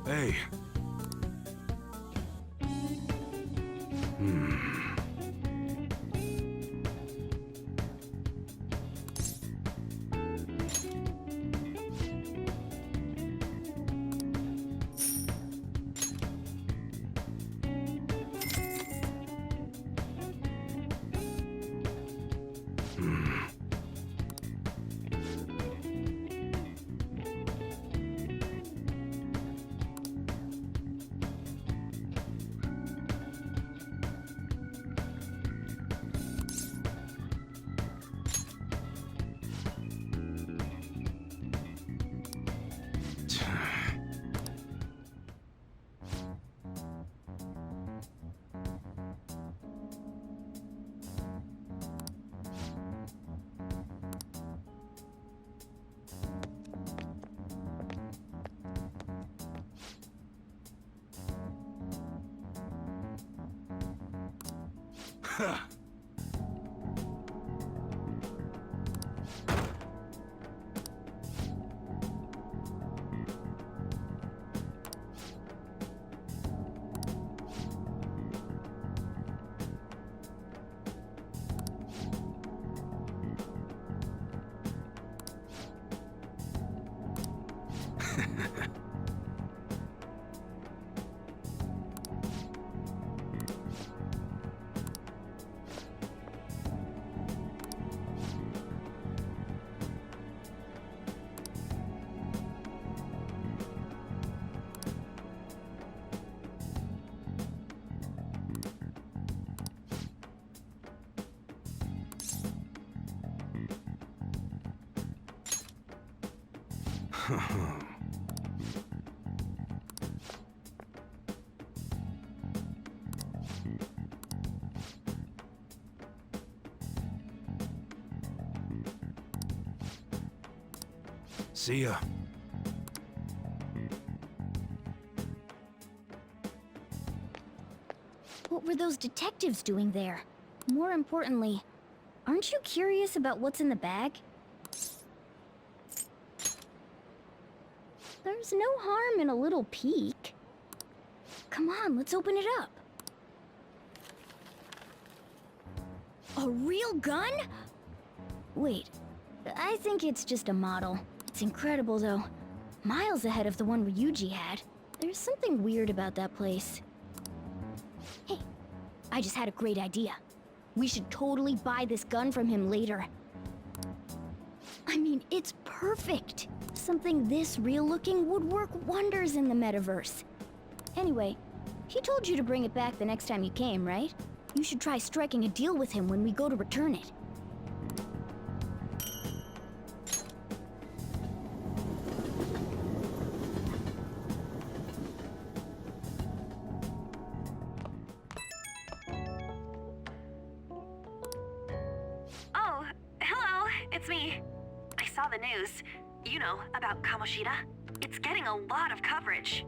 Hey. Huh. See ya. What were those detectives doing there? More importantly, aren't you curious about what's in the bag? There's no harm in a little peek. Come on, let's open it up. A real gun? Wait, I think it's just a model. It's incredible, though. Miles ahead of the one Ryuji had. There's something weird about that place. Hey, I just had a great idea. We should totally buy this gun from him later. I mean, it's perfect. Something this real-looking would work wonders in the metaverse. Anyway, he told you to bring it back the next time you came, right? You should try striking a deal with him when we go to return it. Oh, hello, it's me. I saw the news. You know, about Kamoshida. It's getting a lot of coverage.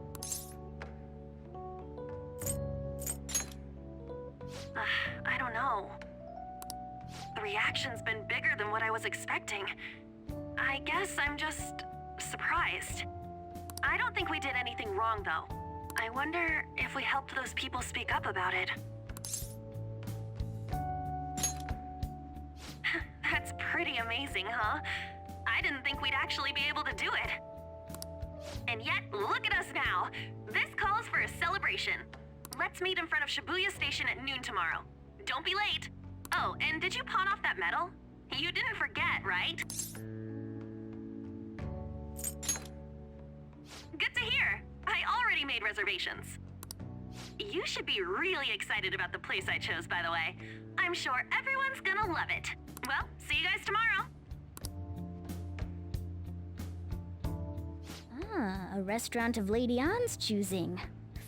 I don't know. The reaction's been bigger than what I was expecting. I guess I'm just surprised. I don't think we did anything wrong, though. I wonder if we helped those people speak up about it. That's pretty amazing, huh? I didn't think we'd actually be able to do it. And yet, look at us now. This calls for a celebration. Let's meet in front of Shibuya Station at noon tomorrow. Don't be late. Oh, and did you pawn off that medal? You didn't forget, right? Good to hear. I already made reservations. You should be really excited about the place I chose, by the way. I'm sure everyone's gonna love it. Well, see you guys tomorrow. Ah, a restaurant of Lady Ann's choosing.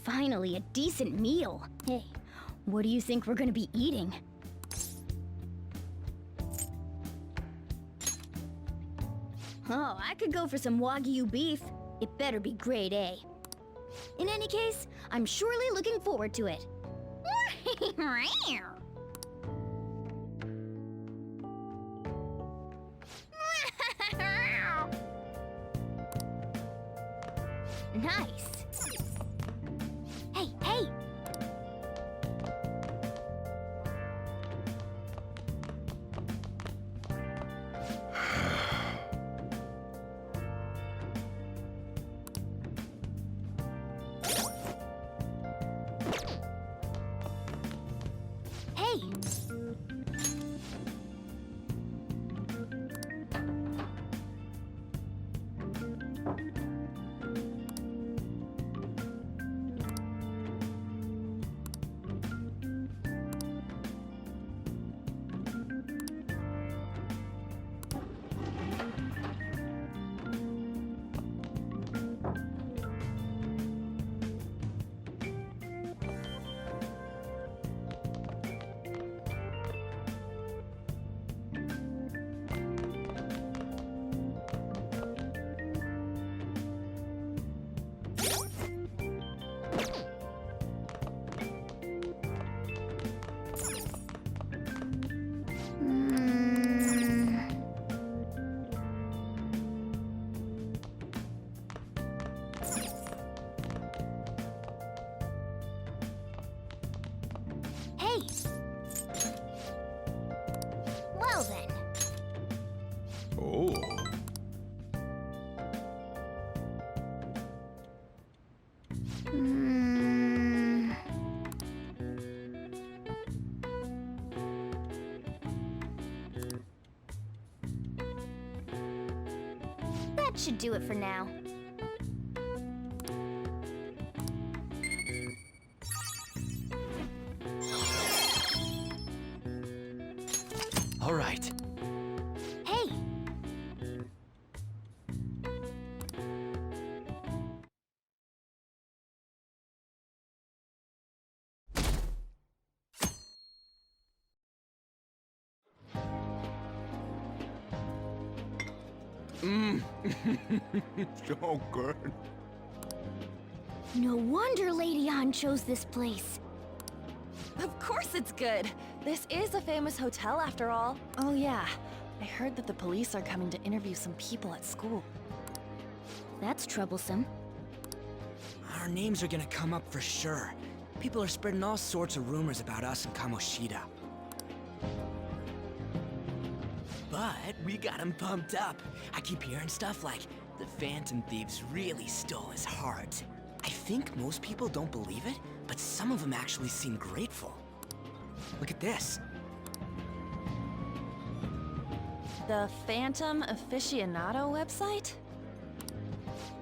Finally, a decent meal. Hey, what do you think we're gonna be eating? Oh, I could go for some Wagyu beef. It better be grade A. In any case, I'm surely looking forward to it. Nice. That should do it for now. All right. Hey! So good. No wonder Lady An chose this place. Of course it's good. This is a famous hotel after all. Oh yeah, I heard that the police are coming to interview some people at school. That's troublesome. Our names are gonna come up for sure. People are spreading all sorts of rumors about us and Kamoshida. But we got him pumped up. I keep hearing stuff like the Phantom Thieves really stole his heart. I think most people don't believe it, but some of them actually seem grateful. Look at this. The Phantom Aficionado website?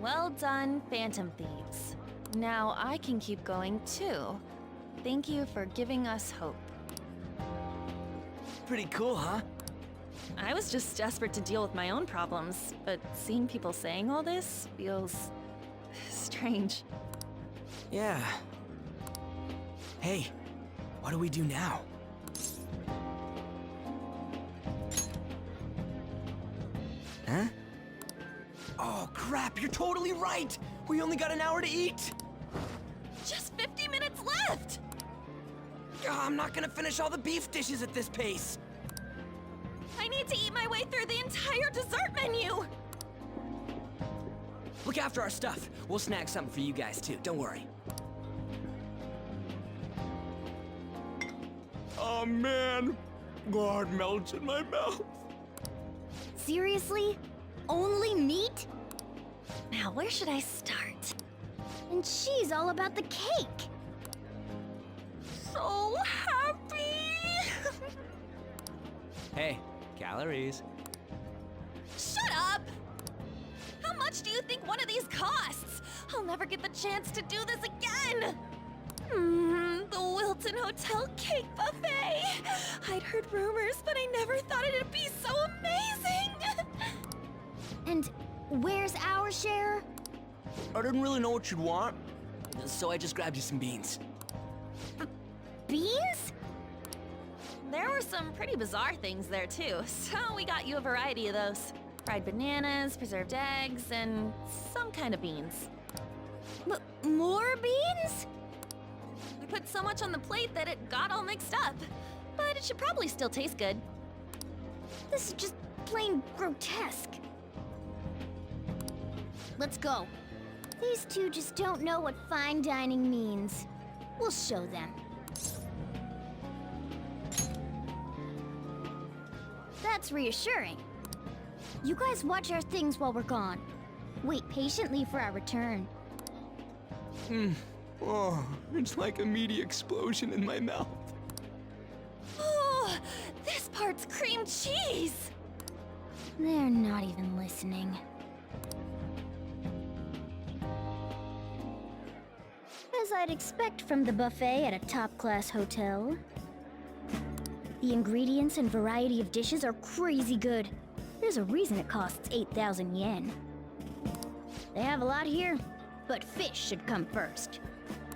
Well done, Phantom Thieves. Now I can keep going too. Thank you for giving us hope. Pretty cool, huh? I was just desperate to deal with my own problems, but seeing people saying all this feels strange. Yeah. Hey, what do we do now? Huh? Oh crap, you're totally right! We only got an hour to eat! Just 50 minutes left! I'm not gonna finish all the beef dishes at this pace! I need to eat my way through the entire dessert menu! Look after our stuff. We'll snag something for you guys too, don't worry. Oh man, God melts in my mouth. Seriously? Only meat? Now, where should I start? And she's all about the cake. So happy! Hey, calories. Shut up! How much do you think one of these costs? I'll never get the chance to do this again! The Wilton Hotel Cake Buffet! I'd heard rumors, but I never thought it'd be so amazing! And where's our share? I didn't really know what you'd want, so I just grabbed you some beans. Beans? There were some pretty bizarre things there too, so we got you a variety of those. Fried bananas, preserved eggs, and some kind of beans. More beans? We put so much on the plate that it got all mixed up. But it should probably still taste good. This is just plain grotesque. Let's go. These two just don't know what fine dining means. We'll show them. That's reassuring. You guys watch our things while we're gone. Wait patiently for our return. Oh, it's like a meaty explosion in my mouth. Oh, this part's cream cheese! They're not even listening. As I'd expect from the buffet at a top-class hotel. The ingredients and variety of dishes are crazy good. There's a reason it costs 8,000 yen. They have a lot here, but fish should come first.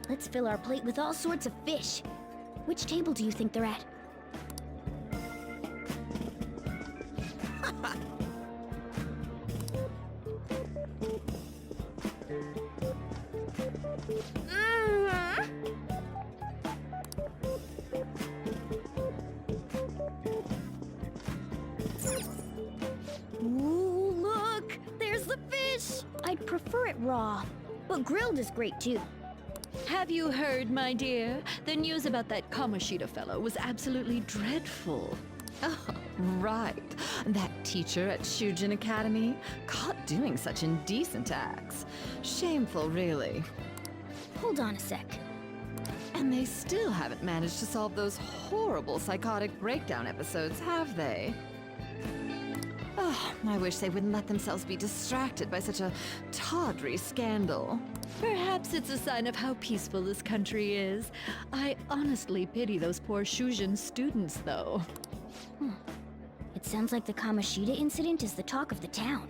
Let's fill our plate with all sorts of fish. Which table do you think they're at? Ooh, look! There's the fish! I'd prefer it raw, but grilled is great too. Have you heard, my dear? The news about that Kamoshida fellow was absolutely dreadful. Oh, right. That teacher at Shujin Academy, caught doing such indecent acts. Shameful, really. Hold on a sec. And they still haven't managed to solve those horrible psychotic breakdown episodes, have they? Oh, I wish they wouldn't let themselves be distracted by such a tawdry scandal. Perhaps it's a sign of how peaceful this country is. I honestly pity those poor Shujin students, though. It sounds like the Kamoshida incident is the talk of the town.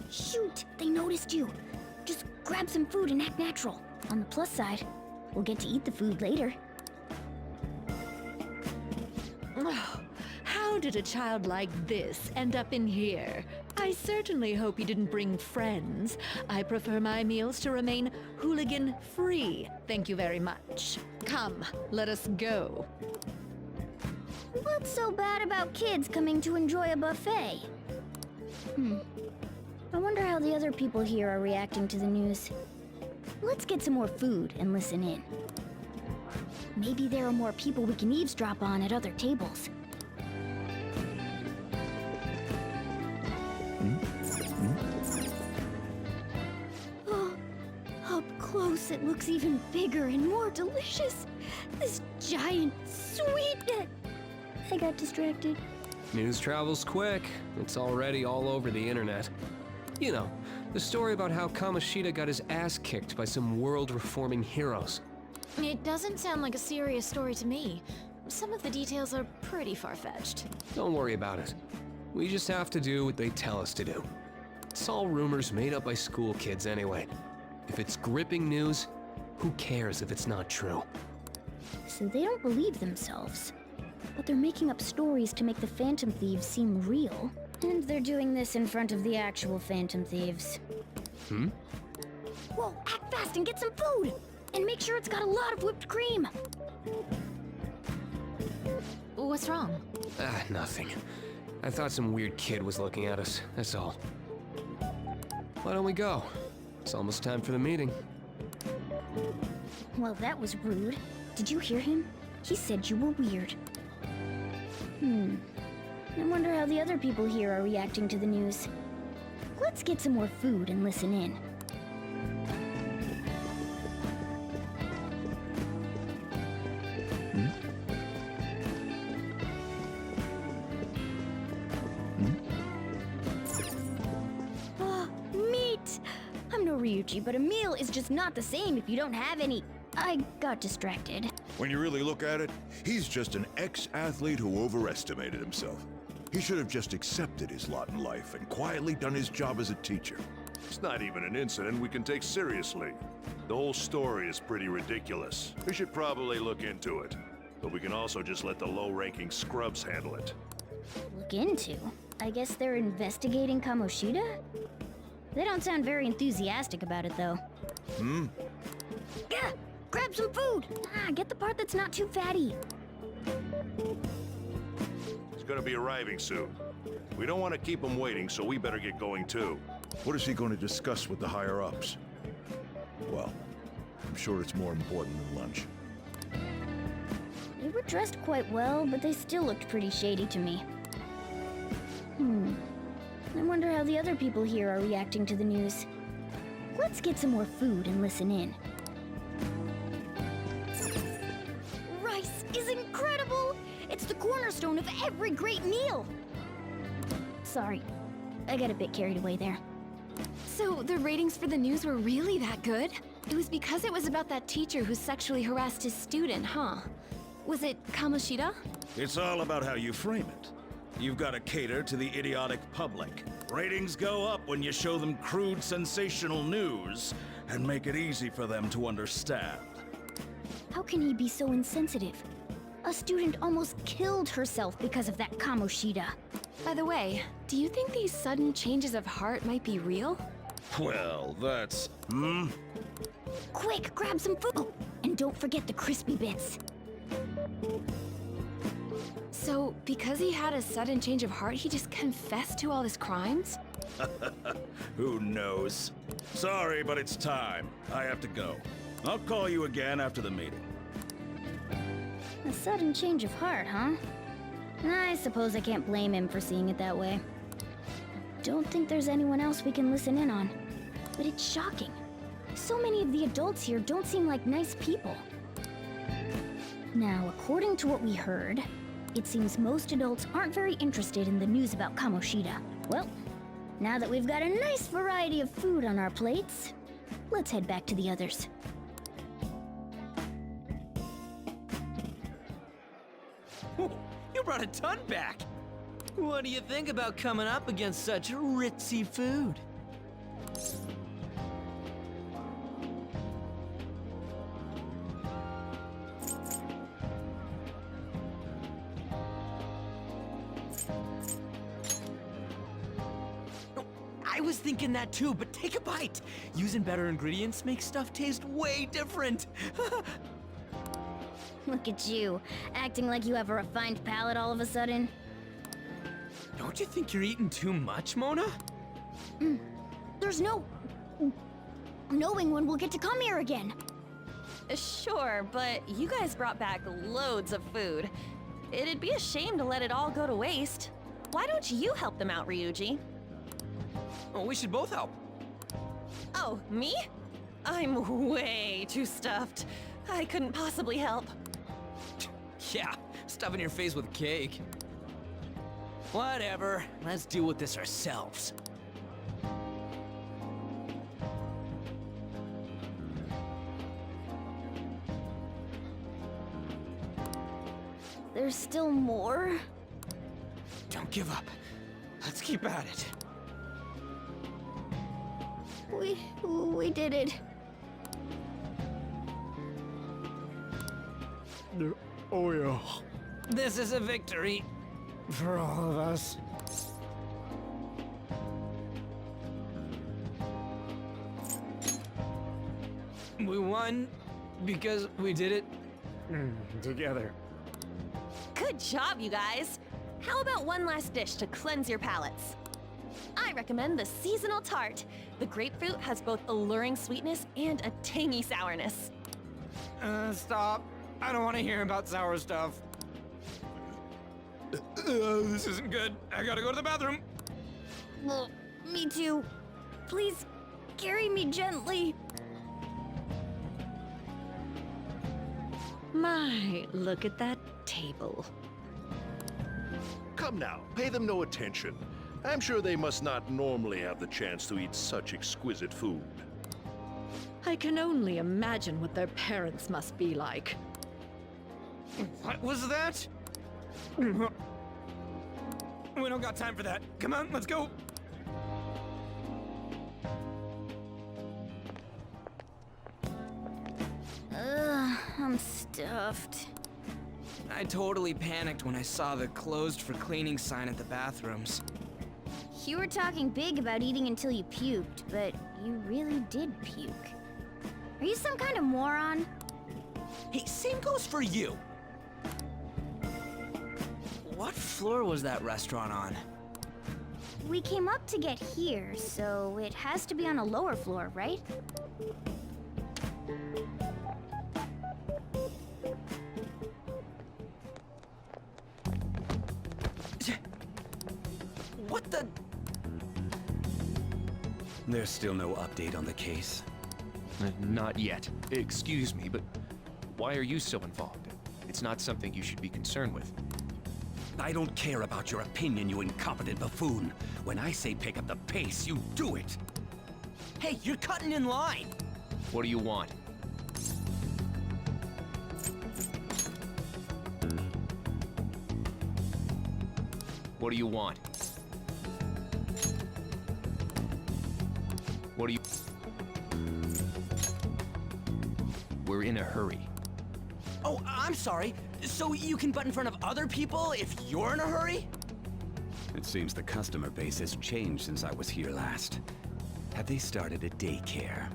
Shoot! They noticed you! Just grab some food and act natural. On the plus side, we'll get to eat the food later. Oh, how did a child like this end up in here? I certainly hope he didn't bring friends. I prefer my meals to remain hooligan-free. Thank you very much. Come, let us go. What's so bad about kids coming to enjoy a buffet? I wonder how the other people here are reacting to the news. Let's get some more food and listen in. Maybe there are more people we can eavesdrop on at other tables. Oh, up close it looks even bigger and more delicious. This giant sweet... I got distracted. News travels quick. It's already all over the internet. You know, the story about how Kamoshida got his ass kicked by some world-reforming heroes. It doesn't sound like a serious story to me. Some of the details are pretty far-fetched. Don't worry about it. We just have to do what they tell us to do. It's all rumors made up by school kids anyway. If it's gripping news, who cares if it's not true? So they don't believe themselves. But they're making up stories to make the Phantom Thieves seem real. And they're doing this in front of the actual Phantom Thieves. Whoa, act fast and get some food! And make sure it's got a lot of whipped cream! What's wrong? Nothing. I thought some weird kid was looking at us, that's all. Why don't we go? It's almost time for the meeting. Well, that was rude. Did you hear him? He said you were weird. I wonder how the other people here are reacting to the news. Let's get some more food and listen in. Ah, meat! I'm no Ryuji, but a meal is just not the same if you don't have any. I got distracted. When you really look at it, he's just an ex-athlete who overestimated himself. He should have just accepted his lot in life and quietly done his job as a teacher. It's not even an incident we can take seriously. The whole story is pretty ridiculous. We should probably look into it. But we can also just let the low-ranking scrubs handle it. Look into? I guess they're investigating Kamoshida? They don't sound very enthusiastic about it, though. Gah! Grab some food! Get the part that's not too fatty. He's gonna be arriving soon. We don't want to keep him waiting, so we better get going too. What is he going to discuss with the higher-ups? Well, I'm sure it's more important than lunch. They were dressed quite well, but they still looked pretty shady to me. I wonder how the other people here are reacting to the news. Let's get some more food and listen in. Rice is incredible! It's the cornerstone of every great meal! Sorry, I got a bit carried away there. So the ratings for the news were really that good? It was because it was about that teacher who sexually harassed his student, huh? Was it Kamoshida? It's all about how you frame it. You've got to cater to the idiotic public. Ratings go up when you show them crude, sensational news and make it easy for them to understand. How can he be so insensitive? A student almost killed herself because of that Kamoshida. By the way, do you think these sudden changes of heart might be real? Well, that's... Quick, grab some food! Oh, and don't forget the crispy bits. So, because he had a sudden change of heart, he just confessed to all his crimes? Who knows? Sorry, but it's time. I have to go. I'll call you again after the meeting. A sudden change of heart, huh? I suppose I can't blame him for seeing it that way. Don't think there's anyone else we can listen in on. But it's shocking. So many of the adults here don't seem like nice people. Now, according to what we heard, It seems most adults aren't very interested in the news about Kamoshida. Well, now that we've got a nice variety of food on our plates, let's head back to the others. You brought a ton back! What do you think about coming up against such ritzy food? I was thinking that too, but take a bite! Using better ingredients makes stuff taste way different! Look at you, acting like you have a refined palate all of a sudden. Don't you think you're eating too much, Mona? There's no knowing when we'll get to come here again. Sure, but you guys brought back loads of food. It'd be a shame to let it all go to waste. Why don't you help them out, Ryuji? Well, we should both help. Oh, me? I'm way too stuffed. I couldn't possibly help. Yeah, stuffing your face with cake. Whatever, let's deal with this ourselves. There's still more? Don't give up. Let's keep at it. We did it. Oh yeah. This is a victory for all of us. We won because we did it Together. Good job, you guys. How about one last dish to cleanse your palates? I recommend the seasonal tart. The grapefruit has both alluring sweetness and a tangy sourness. Stop. I don't want to hear about sour stuff. This isn't good. I gotta go to the bathroom. Well, me too. Please, carry me gently. My, look at that table. Come now, pay them no attention. I'm sure they must not normally have the chance to eat such exquisite food. I can only imagine what their parents must be like. What was that? We don't got time for that. Come on, let's go. I'm stuffed. I totally panicked when I saw the closed for cleaning sign at the bathrooms. You were talking big about eating until you puked, but you really did puke. Are you some kind of moron? Hey, same goes for you. What floor was that restaurant on? We came up to get here, so it has to be on a lower floor, right? What the? There's still no update on the case. Not yet. Excuse me, but why are you so involved? It's not something you should be concerned with. I don't care about your opinion, you incompetent buffoon. When I say pick up the pace, you do it. Hey, you're cutting in line. What do you want? What do you want? What do you... We're in a hurry. Oh, I'm sorry. So you can butt in front of other people if you're in a hurry? It seems the customer base has changed since I was here last. Have they started a daycare?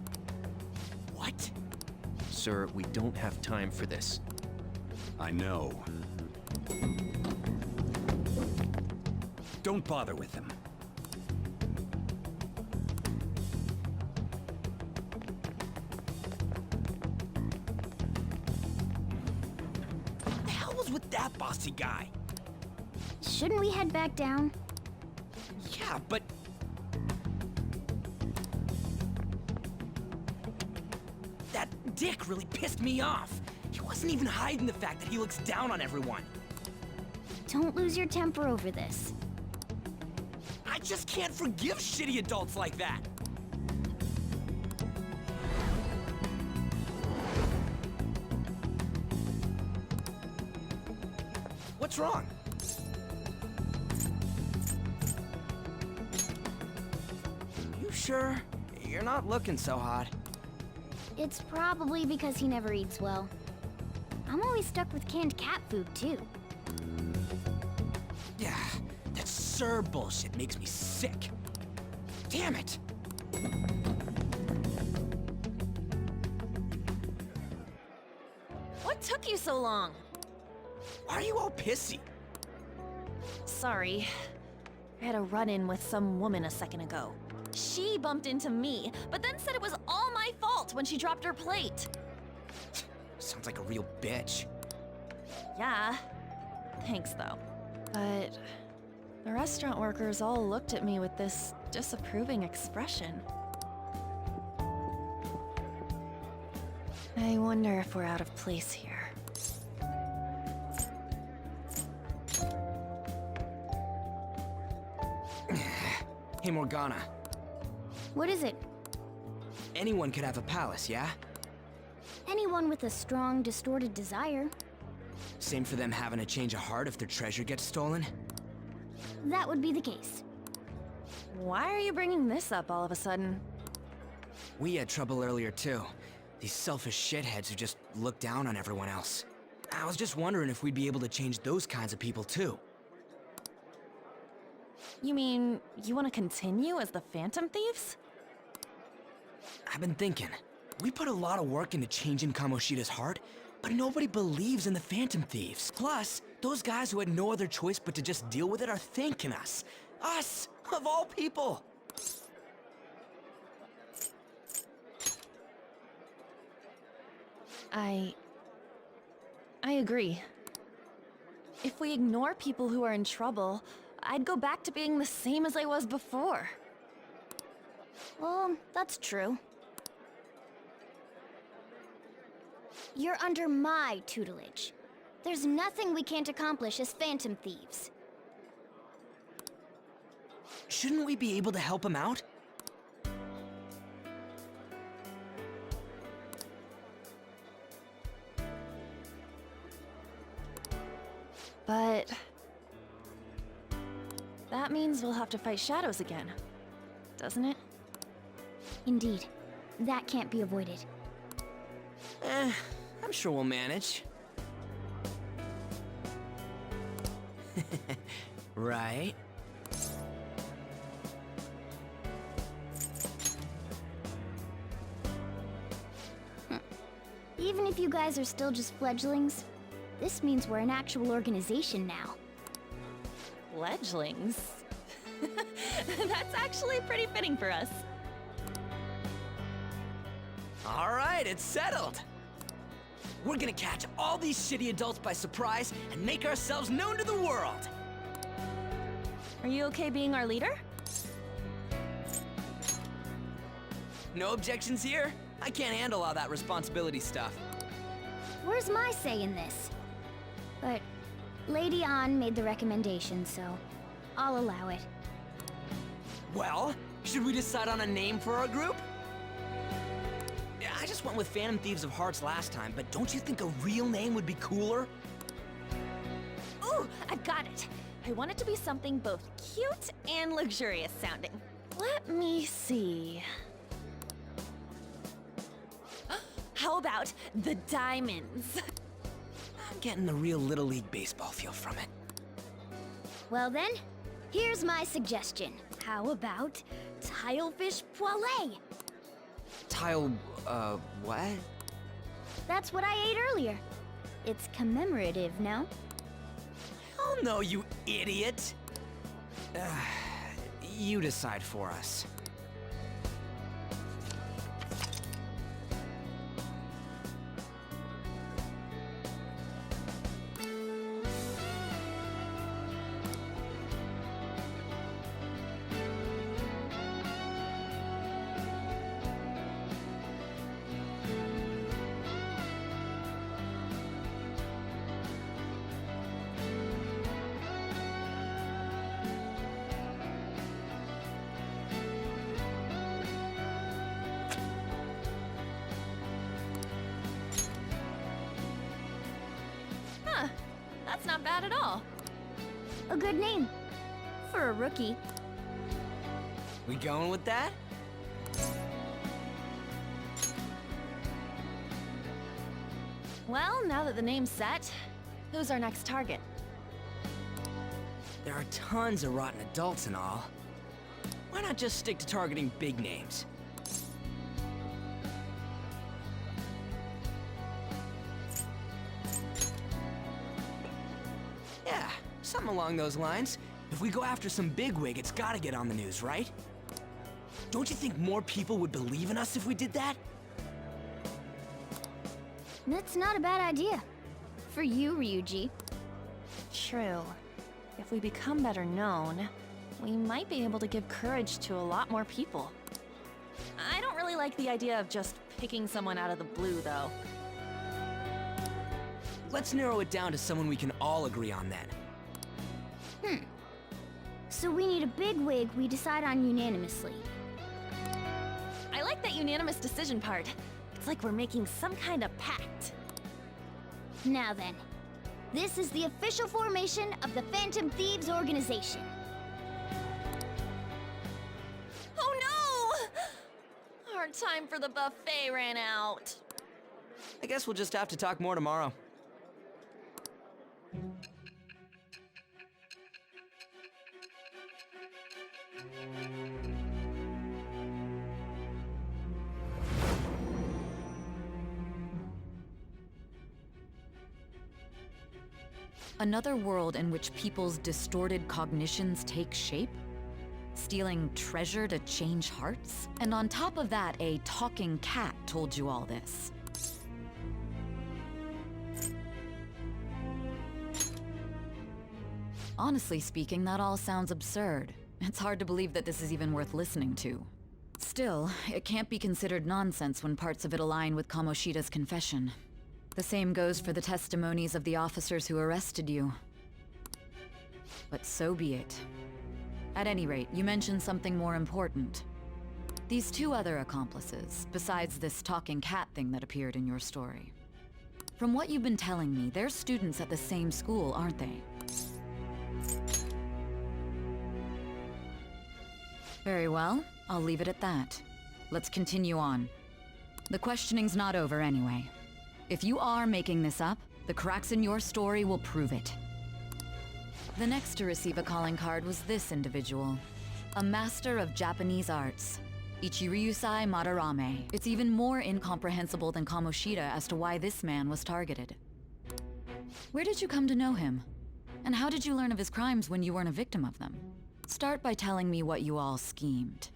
What? Sir, we don't have time for this. I know. Don't bother with them. What the hell was with that bossy guy? Shouldn't we head back down? Yeah, but... That dick really pissed me off. He wasn't even hiding the fact that he looks down on everyone. don't lose your temper over this. I just can't forgive shitty adults like that. What's wrong? You sure? You're not looking so hot. It's probably because he never eats well. I'm always stuck with canned cat food, too. Yeah, that Sir bullshit makes me sick. Damn it! What took you so long? Why are you all pissy? Sorry. I had a run-in with some woman a second ago. She bumped into me, but then said it was all my fault when she dropped her plate. Sounds like a real bitch. Yeah. Thanks, though. But the restaurant workers all looked at me with this disapproving expression. I wonder if we're out of place here. Hey, Morgana. What is it? Anyone could have a palace, yeah? Anyone with a strong, distorted desire. Same for them having a change of heart if their treasure gets stolen? That would be the case. Why are you bringing this up all of a sudden? We had trouble earlier, too. These selfish shitheads who just look down on everyone else. I was just wondering if we'd be able to change those kinds of people, too. You mean, you want to continue as the Phantom Thieves? I've been thinking. We put a lot of work into changing Kamoshida's heart, but nobody believes in the Phantom Thieves. Plus, those guys who had no other choice but to just deal with it are thanking us. Us, of all people! I agree. If we ignore people who are in trouble, I'd go back to being the same as I was before. Well, that's true. You're under my tutelage. There's nothing we can't accomplish as Phantom Thieves. Shouldn't we be able to help him out? But that means we'll have to fight shadows again, doesn't it? Indeed. That can't be avoided. I'm sure we'll manage. Right? Even if you guys are still just fledglings, this means we're an actual organization now. Fledglings? That's actually pretty fitting for us. All right, it's settled. We're gonna catch all these shitty adults by surprise and make ourselves known to the world. Are you okay being our leader? No objections here? I can't handle all that responsibility stuff. Where's my say in this? But Lady An made the recommendation, so I'll allow it. Well, should we decide on a name for our group? Yeah, I just went with Phantom Thieves of Hearts last time, but don't you think a real name would be cooler? Ooh, I've got it. I want it to be something both cute and luxurious sounding. Let me see. How about the Diamonds? I'm getting the real Little League Baseball feel from it. Well then, here's my suggestion. How about Tilefish Poêlée? What? That's what I ate earlier. It's commemorative, no? Hell no, you idiot! You decide for us. That's not bad at all. A good name. For a rookie. We going with that? Well, now that the name's set, who's our next target? There are tons of rotten adults and all. Why not just stick to targeting big names? Yeah, something along those lines. If we go after some bigwig, it's gotta get on the news, right? Don't you think more people would believe in us if we did that? That's not a bad idea. For you, Ryuji. True. If we become better known, we might be able to give courage to a lot more people. I don't really like the idea of just picking someone out of the blue, though. Let's narrow it down to someone we can all agree on then. So we need a bigwig we decide on unanimously. I like that unanimous decision part. It's like we're making some kind of pact. Now then, this is the official formation of the Phantom Thieves organization. Oh no! Our time for the buffet ran out. I guess we'll just have to talk more tomorrow. Another world in which people's distorted cognitions take shape? Stealing treasure to change hearts? And on top of that, a talking cat told you all this. Honestly speaking, that all sounds absurd. It's hard to believe that this is even worth listening to. Still, it can't be considered nonsense when parts of it align with Kamoshida's confession. The same goes for the testimonies of the officers who arrested you. But so be it. At any rate, you mentioned something more important. These two other accomplices, besides this talking cat thing that appeared in your story. From what you've been telling me, they're students at the same school, aren't they? Very well, I'll leave it at that. Let's continue on. The questioning's not over anyway. If you are making this up, the cracks in your story will prove it. The next to receive a calling card was this individual. A master of Japanese arts, Ichiryusai Madarame. It's even more incomprehensible than Kamoshida as to why this man was targeted. Where did you come to know him? And how did you learn of his crimes when you weren't a victim of them? Start by telling me what you all schemed.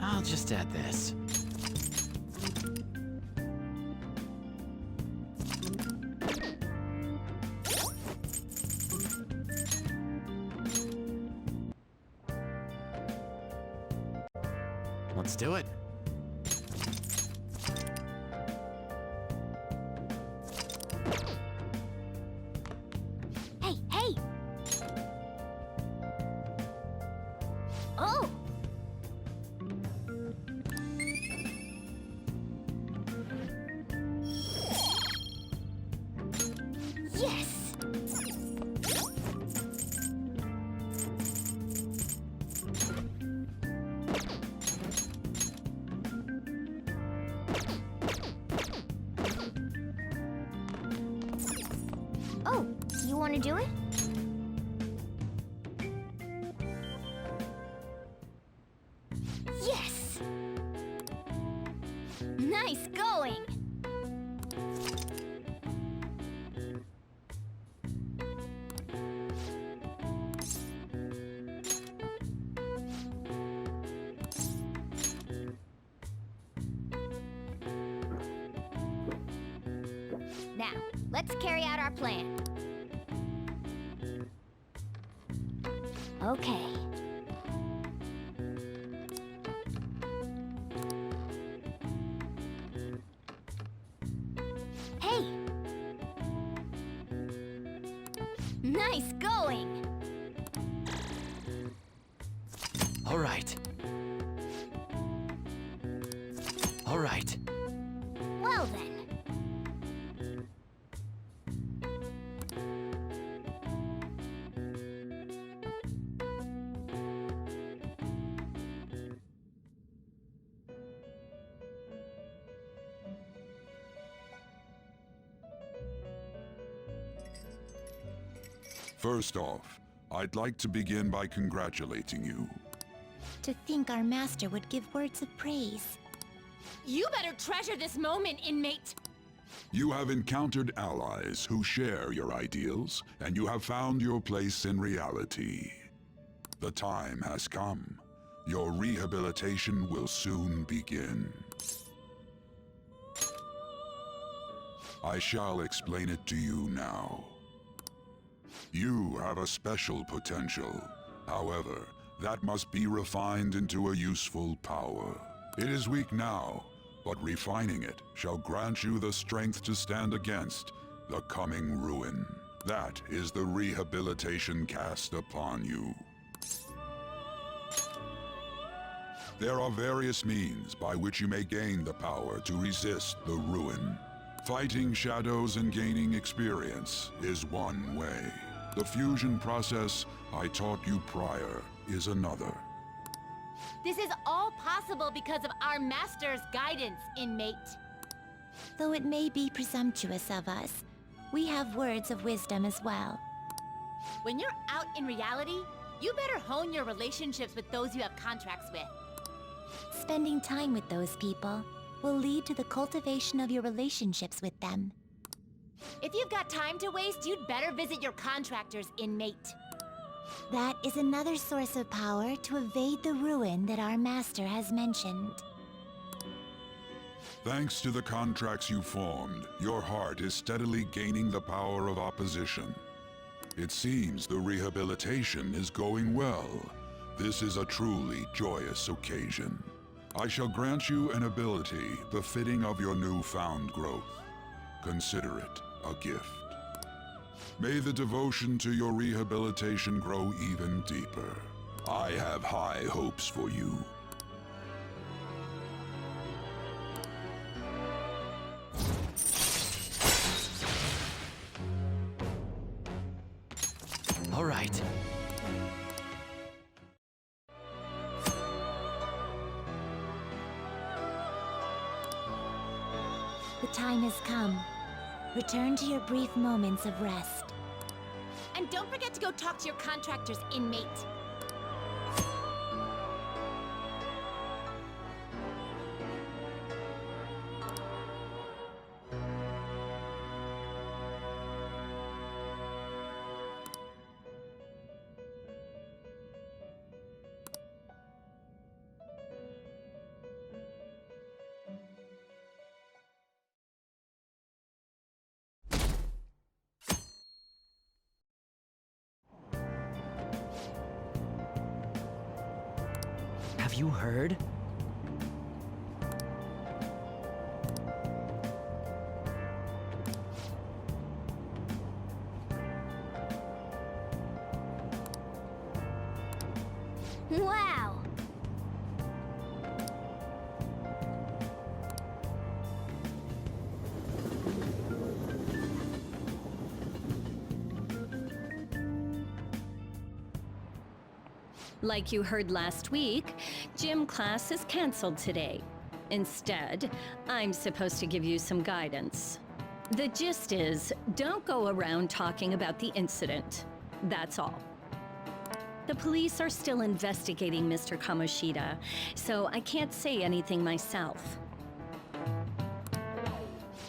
I'll just add this. Let's do it. Hey, hey! Oh! Yes! Oh, you want to do it? Yes! Nice going! Now, let's carry out our plan. Okay. Hey! Nice going! All right. All right. Well then. First off, I'd like to begin by congratulating you. To think our master would give words of praise. You better treasure this moment, inmate! You have encountered allies who share your ideals, and you have found your place in reality. The time has come. Your rehabilitation will soon begin. I shall explain it to you now. You have a special potential. However, that must be refined into a useful power. It is weak now, but refining it shall grant you the strength to stand against the coming ruin. That is the rehabilitation cast upon you. There are various means by which you may gain the power to resist the ruin. Fighting shadows and gaining experience is one way. The fusion process I taught you prior is another. This is all possible because of our master's guidance, inmate. Though it may be presumptuous of us, we have words of wisdom as well. When you're out in reality, you better hone your relationships with those you have contracts with. Spending time with those people will lead to the cultivation of your relationships with them. If you've got time to waste, you'd better visit your contractors, inmate. That is another source of power to evade the ruin that our master has mentioned. Thanks to the contracts you formed, your heart is steadily gaining the power of opposition. It seems the rehabilitation is going well. This is a truly joyous occasion. I shall grant you an ability befitting of your newfound growth. Consider it a gift. May the devotion to your rehabilitation grow even deeper. I have high hopes for you. All right. The time has come. Return to your brief moments of rest. And don't forget to go talk to your contractors, inmate. Have you heard? Wow! Like you heard last week, gym class is canceled today. Instead, I'm supposed to give you some guidance. The gist is, don't go around talking about the incident. That's all. The police are still investigating Mr. Kamoshida, so I can't say anything myself.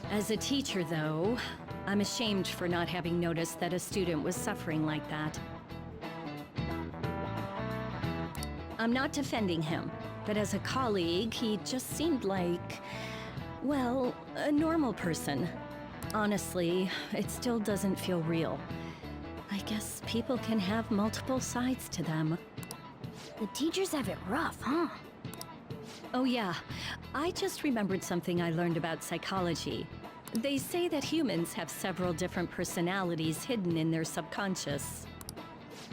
As a teacher, though, I'm ashamed for not having noticed that a student was suffering like that. I'm not defending him, but as a colleague, he just seemed like, well, a normal person. Honestly, it still doesn't feel real. I guess people can have multiple sides to them. The teachers have it rough, huh? Oh yeah, I just remembered something I learned about psychology. They say that humans have several different personalities hidden in their subconscious.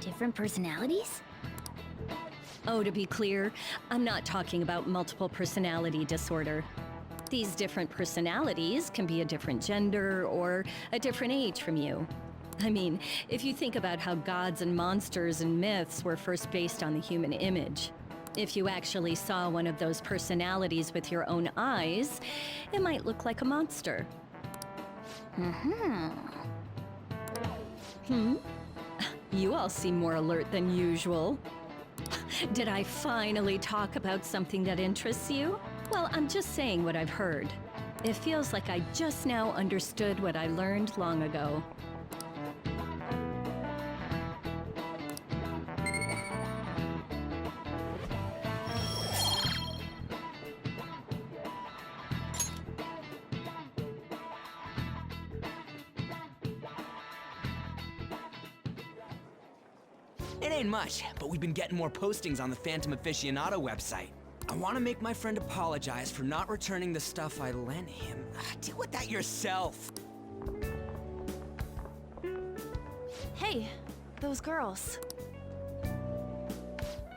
Different personalities? Oh, to be clear, I'm not talking about multiple personality disorder. These different personalities can be a different gender or a different age from you. I mean, if you think about how gods and monsters and myths were first based on the human image, if you actually saw one of those personalities with your own eyes, it might look like a monster. You all seem more alert than usual. Did I finally talk about something that interests you? Well, I'm just saying what I've heard. It feels like I just now understood what I learned long ago. It ain't much, but we've been getting more postings on the Phantom Aficionado website. I want to make my friend apologize for not returning the stuff I lent him. Deal with that yourself. Hey, those girls.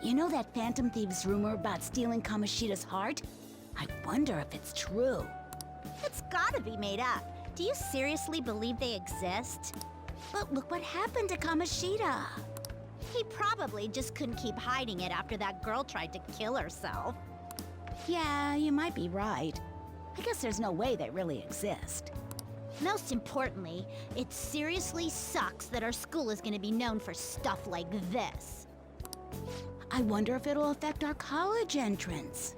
You know that Phantom Thieves rumor about stealing Kamoshida's heart? I wonder if it's true. It's gotta be made up. Do you seriously believe they exist? But look what happened to Kamoshida. He probably just couldn't keep hiding it after that girl tried to kill herself. Yeah, you might be right. I guess there's no way they really exist. Most importantly, it seriously sucks that our school is gonna be known for stuff like this. I wonder if it'll affect our college entrance.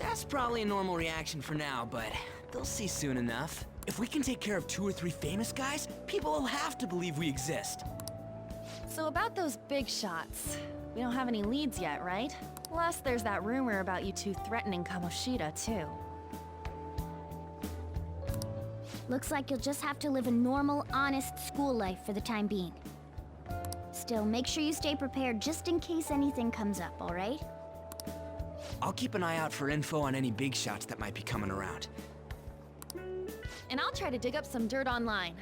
That's probably a normal reaction for now, but they'll see soon enough. If we can take care of 2 or 3 famous guys, people will have to believe we exist. So about those big shots, we don't have any leads yet, right? Plus, there's that rumor about you two threatening Kamoshida, too. Looks like you'll just have to live a normal, honest school life for the time being. Still, make sure you stay prepared just in case anything comes up, alright? I'll keep an eye out for info on any big shots that might be coming around. And I'll try to dig up some dirt online.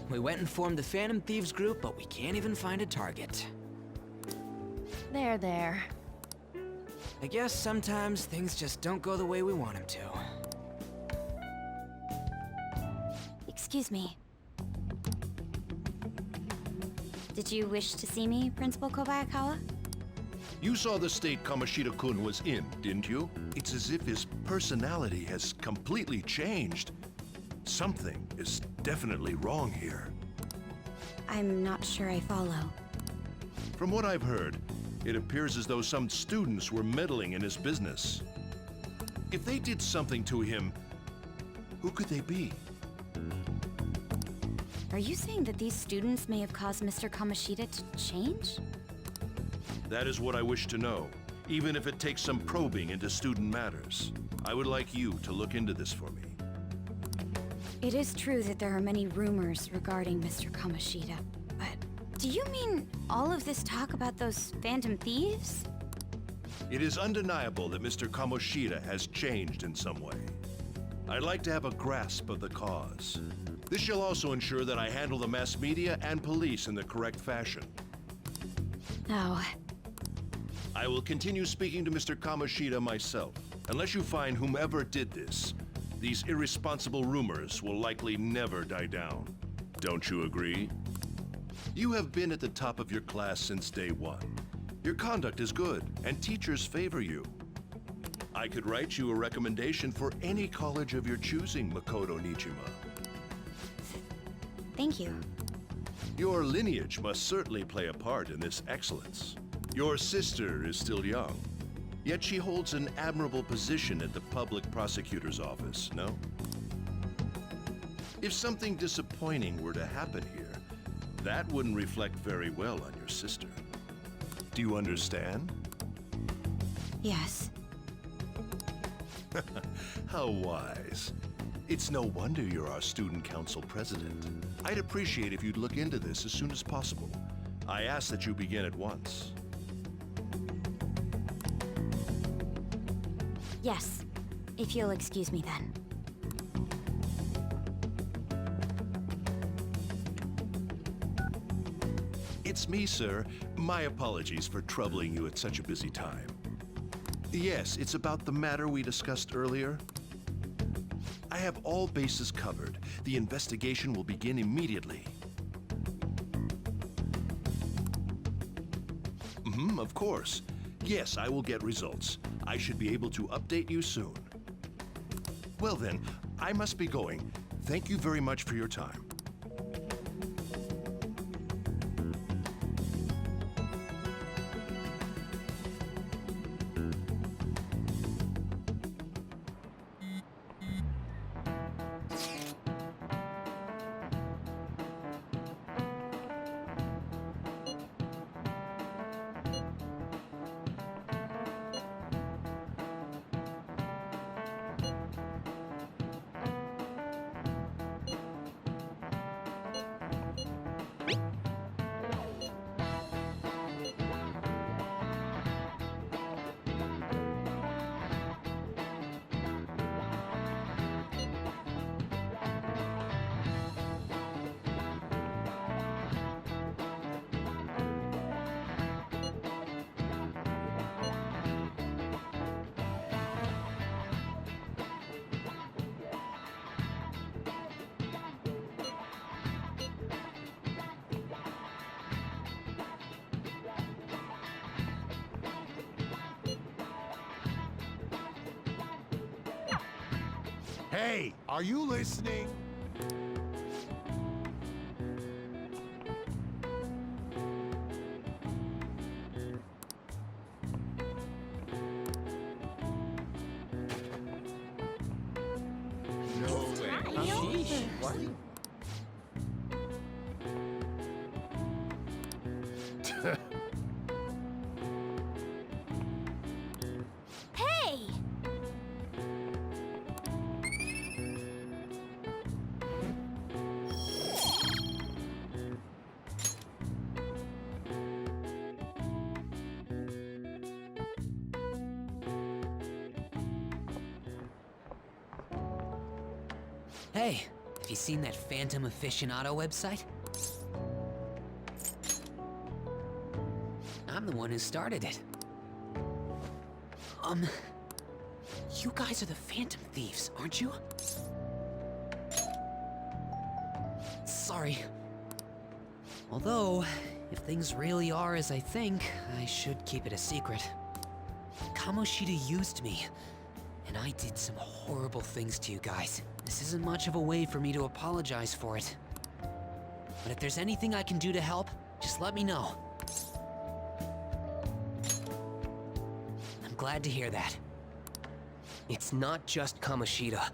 We went and formed the Phantom Thieves group, but we can't even find a target. There. I guess sometimes things just don't go the way we want them to. Excuse me. Did you wish to see me, Principal Kobayakawa? You saw the state Kamoshida-kun was in, didn't you? It's as if his personality has completely changed. Something is definitely wrong here. I'm not sure I follow. From what I've heard, it appears as though some students were meddling in his business. If they did something to him, who could they be? Are you saying that these students may have caused Mr. Kamoshida to change? That is what I wish to know, even if it takes some probing into student matters. I would like you to look into this for me. It is true that there are many rumors regarding Mr. Kamoshida, but do you mean all of this talk about those Phantom Thieves? It is undeniable that Mr. Kamoshida has changed in some way. I'd like to have a grasp of the cause. This shall also ensure that I handle the mass media and police in the correct fashion. Oh, I will continue speaking to Mr. Kamoshida myself. Unless you find whomever did this, these irresponsible rumors will likely never die down. Don't you agree? You have been at the top of your class since day one. Your conduct is good, and teachers favor you. I could write you a recommendation for any college of your choosing, Makoto Nijima. Thank you. Your lineage must certainly play a part in this excellence. Your sister is still young, yet she holds an admirable position at the public prosecutor's office, no? If something disappointing were to happen here, that wouldn't reflect very well on your sister. Do you understand? Yes. How wise. It's no wonder you're our student council president. I'd appreciate if you'd look into this as soon as possible. I ask that you begin at once. Yes. If you'll excuse me then. It's me, sir. My apologies for troubling you at such a busy time. Yes, it's about the matter we discussed earlier. I have all bases covered. The investigation will begin immediately. Of course. Yes, I will get results. I should be able to update you soon. Well then, I must be going. Thank you very much for your time. Hey, are you listening? No way. What? Hey! Hey, have you seen that Phantom Aficionado website? I'm the one who started it. You guys are the Phantom Thieves, aren't you? Sorry. Although, if things really are as I think, I should keep it a secret. Kamoshida used me, and I did some horrible things to you guys. This isn't much of a way for me to apologize for it. But if there's anything I can do to help, just let me know. I'm glad to hear that. It's not just Kamoshida.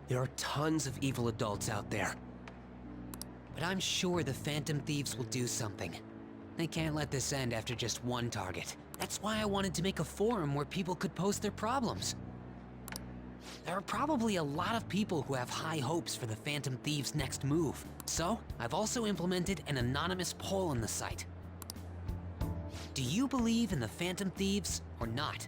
There are tons of evil adults out there. But I'm sure the Phantom Thieves will do something. They can't let this end after just one target. That's why I wanted to make a forum where people could post their problems. There are probably a lot of people who have high hopes for the Phantom Thieves' next move. So, I've also implemented an anonymous poll on the site. Do you believe in the Phantom Thieves or not?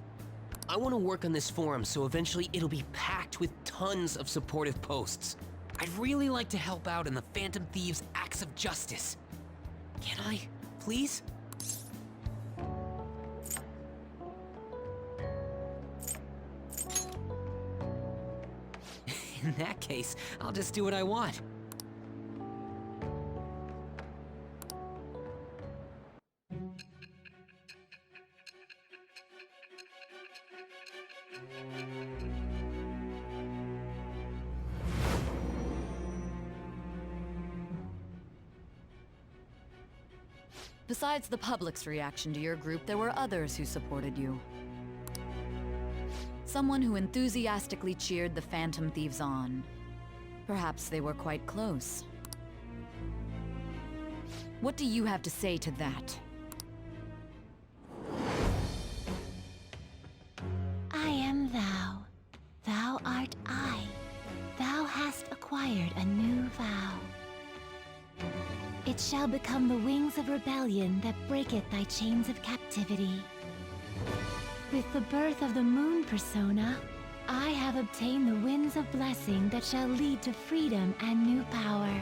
I want to work on this forum so eventually it'll be packed with tons of supportive posts. I'd really like to help out in the Phantom Thieves' acts of justice. Can I, please? In that case, I'll just do what I want. Besides the public's reaction to your group, there were others who supported you. Someone who enthusiastically cheered the Phantom Thieves on. Perhaps they were quite close. What do you have to say to that? I am thou. Thou art I. Thou hast acquired a new vow. It shall become the wings of rebellion that breaketh thy chains of captivity. With the birth of the moon persona, I have obtained the winds of blessing that shall lead to freedom and new power.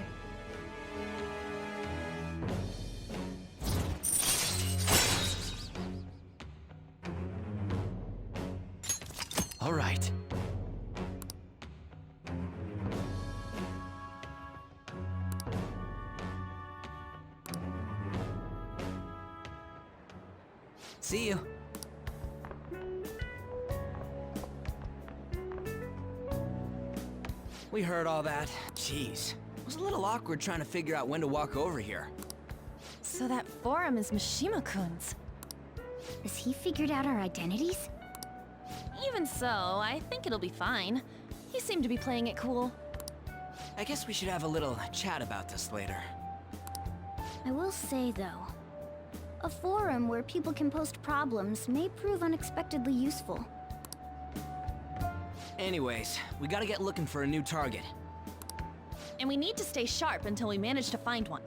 All right. See you. We heard all that. Jeez. It was a little awkward trying to figure out when to walk over here. So that forum is Mishima-kun's. Has he figured out our identities? Even so, I think it'll be fine. He seemed to be playing it cool. I guess we should have a little chat about this later. I will say, though, a forum where people can post problems may prove unexpectedly useful. Anyways, we gotta get looking for a new target. And we need to stay sharp until we manage to find one.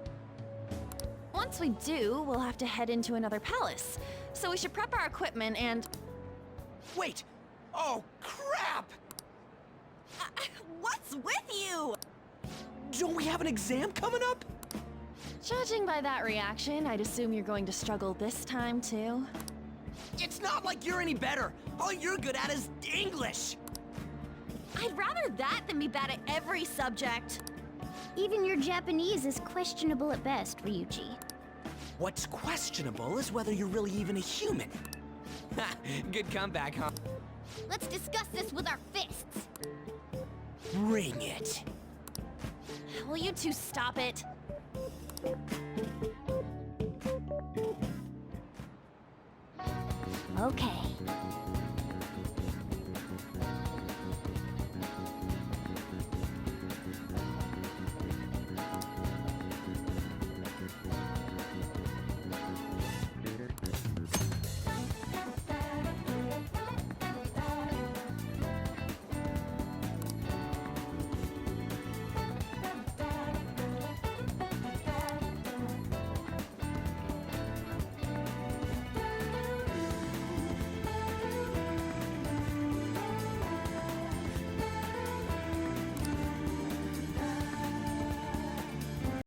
Once we do, we'll have to head into another palace. So we should prep our equipment and... Wait! Oh, crap! What's with you? Don't we have an exam coming up? Judging by that reaction, I'd assume you're going to struggle this time, too. It's not like you're any better. All you're good at is English. I'd rather that than be bad at every subject. Even your Japanese is questionable at best, Ryuji. What's questionable is whether you're really even a human. Ha! Good comeback, huh? Let's discuss this with our fists! Bring it. Will you two stop it? Okay.